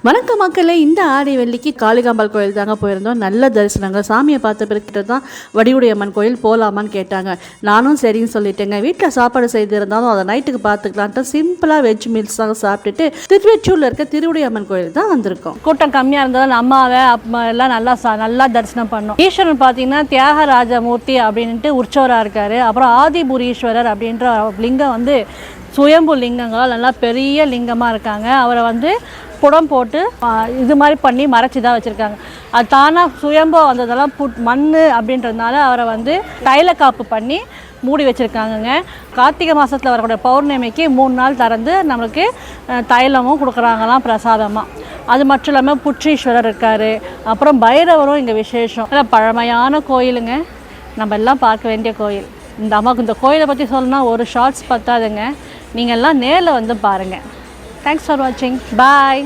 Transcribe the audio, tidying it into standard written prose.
வணக்கம் மக்களே, இந்த ஆடி வெள்ளிக்கு காளிகாம்பாள் கோயில் தாங்க போயிருந்தோம். நல்ல தரிசனங்க. சாமியை பார்த்த பிறகு தான் வடிவுடைய அம்மன் கோயில் போகலாமான்னு கேட்டாங்க. நானும் சரின்னு சொல்லிட்டேங்க. வீட்டில் சாப்பாடு செய்திருந்தாலும் அதை நைட்டுக்கு பார்த்துக்கலான்ட்டு சிம்பிளாக வெஜ் மீல்ஸ் தாங்க சாப்பிட்டுட்டு திருவெச்சூரில் இருக்க திருவுடைய அம்மன் கோயில் தான் வந்திருக்கோம். கூட்டம் கம்மியாக இருந்ததால் அம்மாவை எல்லாம் நல்லா தரிசனம் பண்ணோம். ஈஸ்வரன் பார்த்தீங்கன்னா தியாகராஜமூர்த்தி அப்படின்ட்டு உற்சவராக இருக்கார். அப்புறம் ஆதிபுரீஸ்வரர் அப்படின்ற லிங்கம் சுயம்பு லிங்கங்கள் நல்லா பெரிய லிங்கமாக இருக்காங்க. அவரை புடம் போட்டு இது மாதிரி பண்ணி மறைச்சி தான் வச்சுருக்காங்க. அது தானாக சுயம்போ வந்ததெல்லாம் மண் அப்படின்றதுனால அவரை தைலக்காப்பு பண்ணி மூடி வச்சுருக்காங்கங்க. கார்த்திகை மாதத்தில் வரக்கூடிய பௌர்ணமிக்கு 3 நாள் திறந்து நம்மளுக்கு தைலமும் கொடுக்குறாங்களாம் பிரசாதமாக. அது மட்டும் இல்லாமல் புற்றீஸ்வரர் இருக்கார். அப்புறம் பைரவரும் இங்கே விசேஷம். பழமையான கோயிலுங்க, நம்ம எல்லாம் பார்க்க வேண்டிய கோயில். இந்த கோயிலை பற்றி சொல்லணும்னா ஒரு ஷார்ட்ஸ் பத்தாதுங்க. நீங்கள் எல்லாம் நேரில் பாருங்கள். Thanks for watching. Bye.